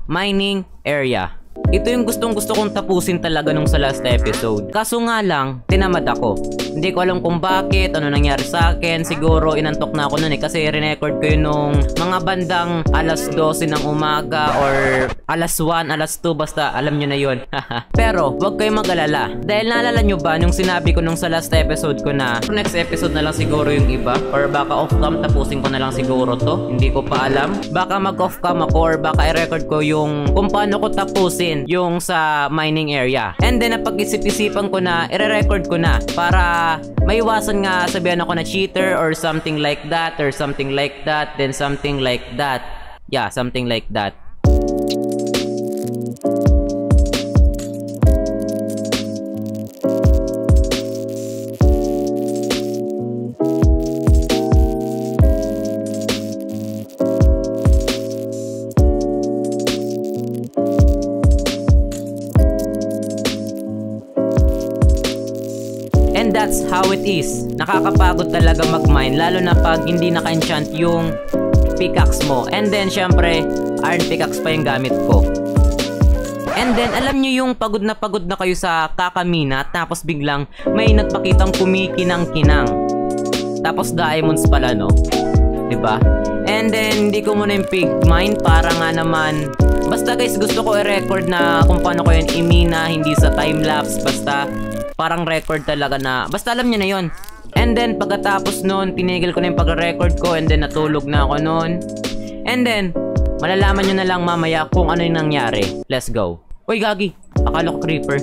mining area. Ito yung gustong-gusto kong tapusin talaga nung sa last episode. Kaso nga lang, tinamad ako. Hindi ko alam kung bakit, ano nangyari sa akin. Siguro inantok na ako nun kasi re-record ko yun nung mga bandang alas 12 ng umaga or alas 1, alas 2, basta alam nyo na yun. Pero, wag kayong mag-alala. Dahil naalala nyo ba nung sinabi ko nung sa last episode ko na next episode na lang siguro yung iba? Or baka off-cam, tapusin ko na lang siguro to? Hindi ko pa alam. Baka mag-off-cam ako or baka i-record ko yung kung paano ko tapusin yung sa mining area. And then napag-isip-isipan ko na i-record ko na para maiwasan nga sabihan ako na cheater or something like that or something like that then something like that. Yeah, something like that. And that's how it is. Nakakapagod talaga mag-mine, lalo na pag hindi naka-enchant yung pickaxe mo. And then syempre, iron pickaxe pa yung gamit ko. And then alam nyo yung pagod na kayo sa kakamina, tapos biglang may nagpakitang kumikinang-kinang. Tapos diamonds pala, no? Diba? And then hindi ko muna yung pig mine para nga naman. Basta guys, gusto ko i-record na kung paano ko yun imina, hindi sa time-lapse. Basta parang record talaga na, basta alam nyo na yon. And then pagkatapos nun, tinigil ko na yung pag-record ko and then natulog na ako nun. And then malalaman nyo na lang mamaya kung ano yung nangyari. Let's go. Uy, gagi, akala ko creeper.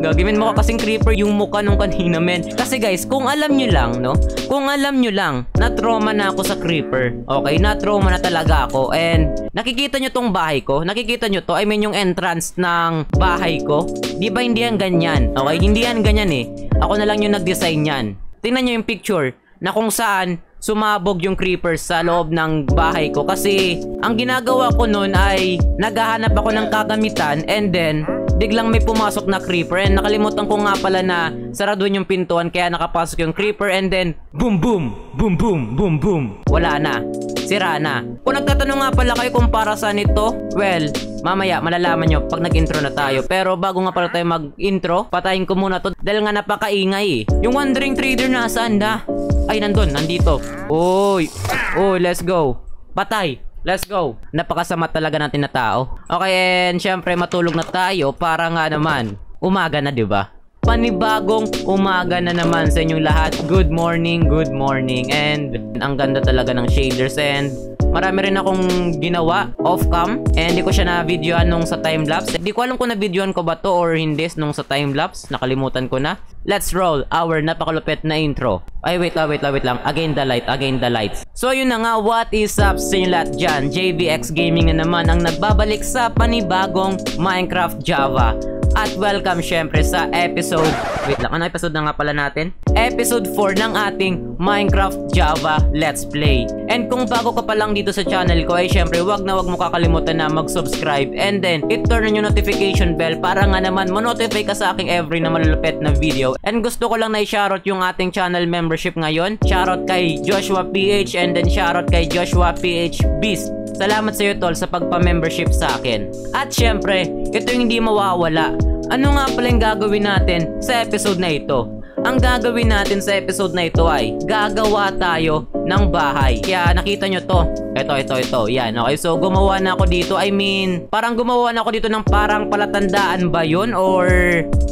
Gagi, men, mukha kasing creeper yung mukha nung kanina, men. Kasi guys, kung alam nyo lang, no? Kung alam nyo lang, na-trauma na ako sa creeper. Okay, na-trauma na talaga ako. And nakikita nyo tong bahay ko? Nakikita nyo to? I mean yung entrance ng bahay ko? Di ba hindi yan ganyan? Okay, hindi yan ganyan eh. Ako na lang yung nag-design yan. Tingnan nyo yung picture na kung saan sumabog yung creeper sa loob ng bahay ko. Kasi ang ginagawa ko nun ay naghahanap ako ng kagamitan and then biglang may pumasok na creeper and nakalimutan ko nga pala na saraduhin yung pintuan kaya nakapasok yung creeper and then boom boom boom boom boom boom, wala na, sira na. Kung nagtatanong nga pala kayo kung para saan ito, well, mamaya malalaman nyo pag nag-intro na tayo. Pero bago nga pala tayo mag-intro, patayin ko muna to dahil nga napakaingay eh. Yung wandering trader nasaan na? Ay, nandun, nandito. Uy, uy, let's go. Patay. Let's go. Napakasama talaga natin na tao. Okay, and syempre matulog na tayo para nga naman umaga na, 'di ba? Panibagong umaga na naman sa inyong lahat. Good morning, good morning. And ang ganda talaga ng shaders and marami rin akong ginawa off-cam and hindi ko siya na-videoan nung sa time-lapse. Hindi ko alam kung na-videoan ko ba to or hindi nung sa time-lapse. Nakalimutan ko na. Let's roll our napakalupit na intro. Ay, wait lang. Again the lights. So, yun na nga. What is up sa inyo lahat dyan? JVX Gaming na naman ang nagbabalik sa panibagong Minecraft Java. At welcome syempre sa episode, wait lang, ano episode na nga pala natin? Episode 4 ng ating Minecraft Java Let's Play. And kung bago ka pa lang dito sa channel ko ay syempre wag mo kakalimutan na mag-subscribe and then i-turn yung notification bell para nga naman mo-notify ka sa aking every na malulupit na video. And gusto ko lang na i-shoutout yung ating channel membership ngayon. Shoutout kay Joshua PH and then shoutout kay Joshua PH Beast. Salamat sa iyo tol sa pagpa-membership sa akin. At syempre, ito yung hindi mawawala. Ano nga pala yung gagawin natin sa episode na ito? Ang gagawin natin sa episode na ito ay gagawa tayo ng bahay. Kaya nakita nyo to. Ito. Yan, okay. So gumawa na ako dito. I mean, parang gumawa na ako dito ng parang palatandaan ba yun? Or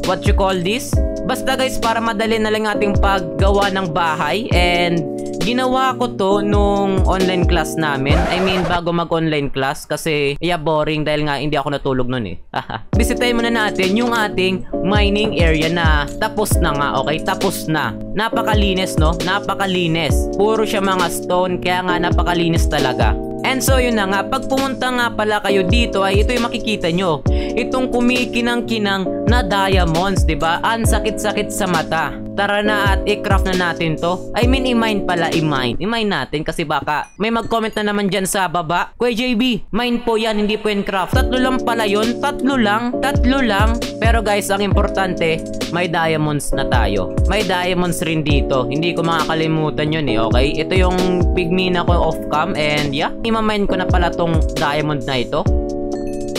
what you call this? Basta guys, para madali na lang ating paggawa ng bahay. And ginawa ko to nung online class namin. I mean, bago mag-online class kasi boring dahil nga hindi ako natulog nun eh. Bisitahin muna natin yung ating mining area na tapos na nga, okay? Tapos na. Napakalinis, no? Napakalinis. Puro siya mga stone, kaya nga napakalinis talaga. And so yun na nga, pag pumunta nga pala kayo dito ay ito yung makikita nyo. Itong kumikinang-kinang na diamonds, diba? Ang sakit-sakit sa mata. Tara na at i-craft na natin to. I mean, i-mine pala, i-mine. I-mine natin kasi baka may mag-comment na naman dyan sa baba. Kuya JB, mine po yan, hindi po yan craft. Tatlo lang pala yun, tatlo lang. Pero guys, ang importante, may diamonds na tayo. May diamonds rin dito. Hindi ko makakalimutan yun eh, okay? Ito yung pigmina ko off-cam and yeah, imamine ko na pala tong diamond na ito.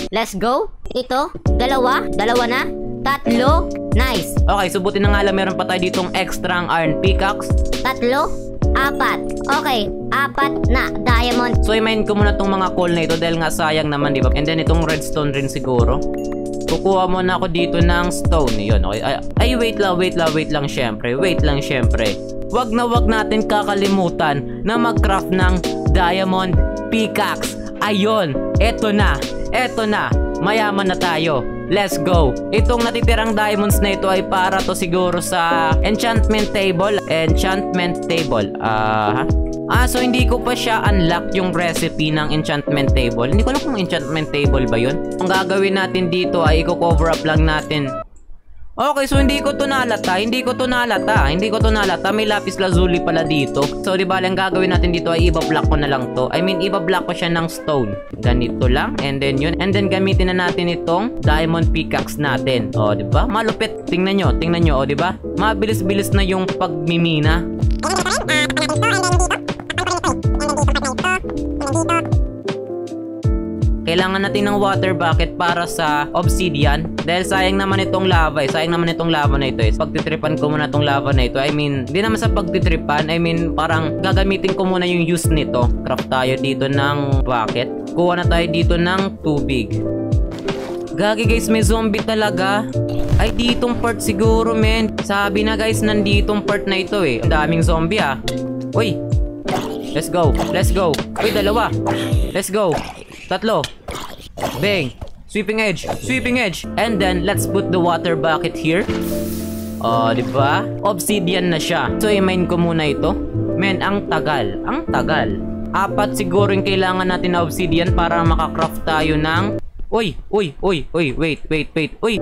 Let's go. Ito, dalawa na. Tatlo. Nice. Okay, subutin na nga lang, meron pa tayo ditong extra iron pickaxe. Tatlo. Apat. Okay, 4 na diamond. So i-mine ko muna tong mga coal na ito dahil nga sayang naman, di ba? And then itong redstone rin siguro. Kukuha muna ako dito ng stone. Yun, okay. Ay, wait lang syempre. Wag natin kakalimutan na mag-craft ng diamond pickaxe. Ayun, eto na. Mayaman na tayo. Let's go. Itong natitirang diamonds na ito ay para to siguro sa enchantment table. So hindi ko pa siya unlock yung recipe ng enchantment table. Hindi ko alam kung enchantment table ba yun. Ang gagawin natin dito ay i-cover up lang natin. Okay, so hindi ko to nalata. May lapis lazuli pala dito. So, di ba, ang gagawin natin dito ay iba-block ko na lang to. Iba-block ko siya ng stone. Ganito lang. And then yun. And then gamitin na natin itong diamond pickaxe natin. O, di ba? Malupit. Tingnan nyo. O, di ba? Mabilis-bilis na yung pagmimina. Kailangan natin ng water bucket para sa obsidian. Dahil sayang naman itong lava na ito. Pagtitripan ko muna itong lava na ito. Hindi naman sa pagtitripan. Parang gagamitin ko muna yung use nito. Craft tayo dito ng bucket. Kuha na tayo dito ng tubig. Gagi guys, may zombie talaga. Ay, ditong part siguro, men. Sabi na guys, nanditong part na ito eh. Ang daming zombie ah. Uy. Let's go. Uy, dalawa. Let's go. Tatlo. Bang. Sweeping edge. And then, let's put the water bucket here. Diba? Obsidian na siya. So, i-mine ko muna ito. Men, ang tagal. 4 siguro yung kailangan natin na obsidian para makacraft tayo ng... Uy, wait. Uy,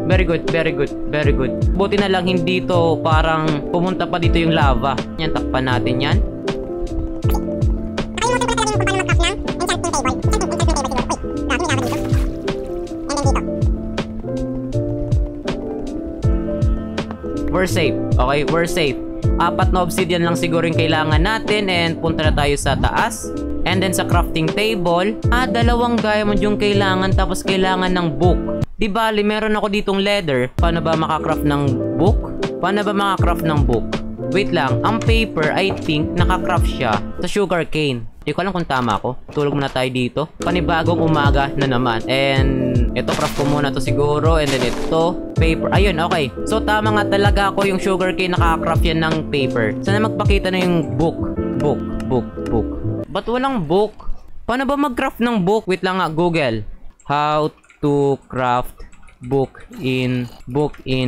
very good. Buti na lang hindi to parang pumunta pa dito yung lava. Yan, takpan natin yan. We're safe. Okay, we're safe. 4 na obsidian lang siguro yung kailangan natin. And punta na tayo sa taas. And then sa crafting table, 2 diamond yung kailangan. Tapos kailangan ng book. Di bali, meron ako ditong leather. Paano ba makacraft ng book? Wait lang, ang paper, I think, nakacraft siya sa sugarcane. Hindi ko alam kung tama ako. Tulog muna tayo dito. Panibagong umaga na naman. And ito, craft ko muna to siguro. And then ito, paper. Ayun, okay. So tama nga talaga ako, yung sugarcane nakacraft yan ng paper. Sana magpakita na yung book. Book. Ba't walang book? Paano ba mag-craft ng book? Wait lang nga, Google. How to craft book in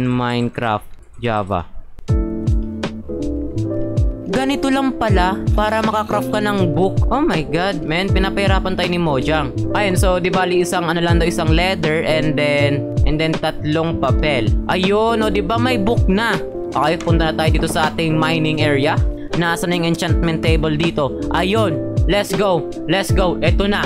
Minecraft Java. Ganito lang pala para makacraft ka ng book. Oh my god, man, pinapahirapan tayo ni Mojang. Ayun, so di bali isang leather and then 3 papel. Ayun, di ba may book na? Okay, punta na tayo dito sa ating mining area. Nasaan na yung enchantment table dito? Ayun, let's go. Eto na.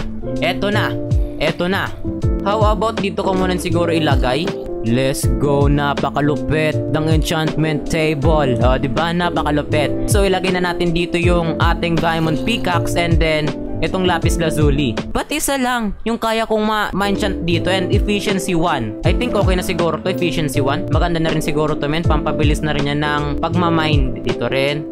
How about dito ko muna siguro ilagay? Let's go, napakalupit ng enchantment table. Diba? Napakalupit. So, ilagay na natin dito yung ating diamond pickaxe and then itong lapis lazuli. But isa lang yung kaya kong ma-enchant dito and efficiency 1. I think okay na siguro to, efficiency 1. Maganda na rin siguro to, men. Pampabilis na rin yan ng pagmamine dito rin.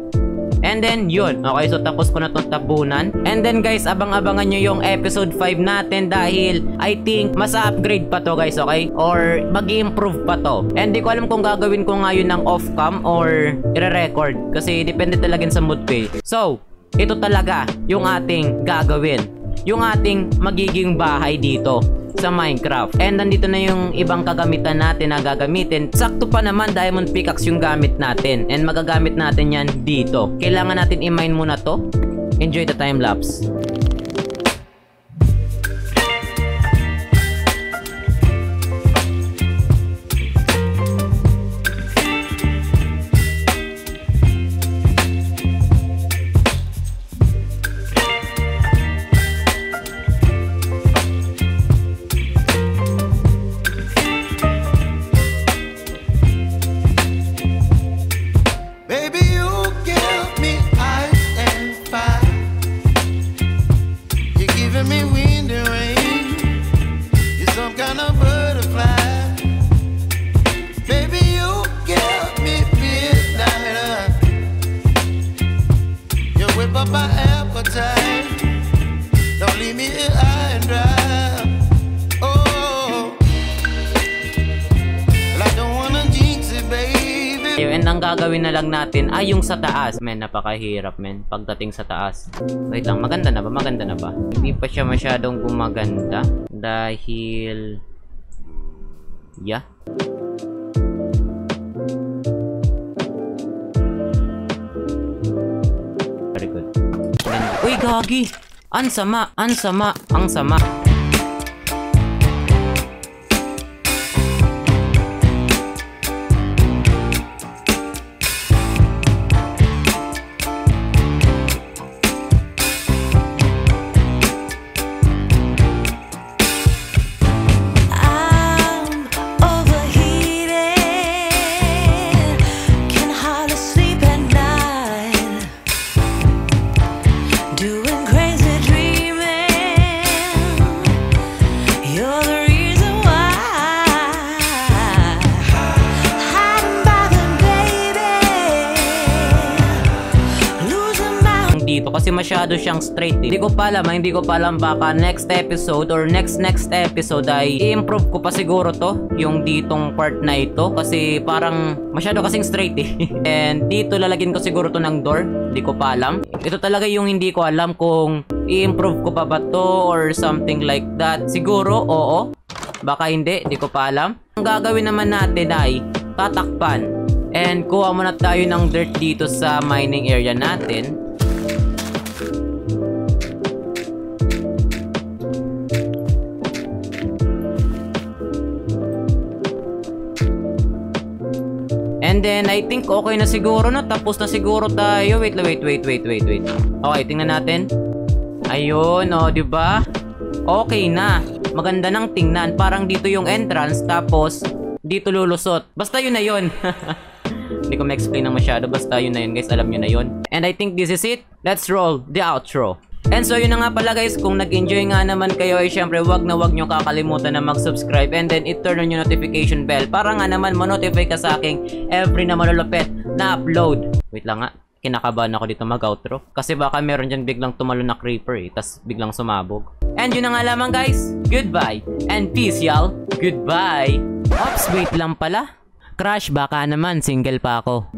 And then, yun. Okay, so tapos ko na itong tabunan. And then, guys, abang-abangan nyo yung episode 5 natin dahil I think mas upgrade pa to, guys, okay? Or mag-improve pa to. And di ko alam kung gagawin ko nga yun ng off-cam or i-record. Kasi depende talaga sa mood ko. So, ito talaga yung ating gagawin. Yung ating magiging bahay dito sa Minecraft. And nandito na yung ibang kagamitan natin na gagamitin. Sakto pa naman, diamond pickaxe yung gamit natin. And magagamit natin yan dito. Kailangan natin i-mine muna to. Enjoy the time lapse. appetite. Don't leave me here high and dry. Oh, well, I don't wanna jinx it, baby. And ang gagawin na lang natin ay yung sa taas. Men, napakahirap men pagdating sa taas. Wait lang, maganda na ba? Maganda na ba? Hindi pa siya masyadong gumaganda dahil yeah. Very good. Uy, gagi! Ang sama! Ang sama! Ang sama! Dito kasi masyado siyang straight eh. Hindi ko pa alam baka next episode or next episode ay i-improve ko pa siguro to yung ditong part na ito kasi parang masyado kasing straight eh. And dito lalagyan ko siguro to ng door. Hindi ko pa alam. Ito talaga yung hindi ko alam kung i-improve ko pa ba to or something like that. Siguro oo, baka hindi ko pa alam. Ang gagawin naman natin ay tatakpan and kuha muna tayo ng dirt dito sa mining area natin. And then, I think okay na siguro na. Tapos na siguro tayo. Wait. Okay, tingnan natin. Ayun, oh, diba? Okay na. Maganda nang tingnan. Parang dito yung entrance. Tapos, dito lulusot. Basta yun na yun. Hindi ko ma-explain na masyado. Basta yun na yun, guys. Alam nyo na yun. And I think this is it. Let's roll the outro. And so yun na nga pala guys, kung nag-enjoy nga naman kayo ay syempre wag nyo kakalimutan na mag-subscribe and then i-turn on yung notification bell para nga naman ma-notify ka sa aking every na malulupit na upload. Wait lang nga, kinakabahan ako dito mag-outro kasi baka meron dyan biglang tumalo na creeper eh, tas biglang sumabog. And yun na nga lamang guys, goodbye and peace y'all, goodbye. Ops, wait lang pala, Crush baka naman single pa ako.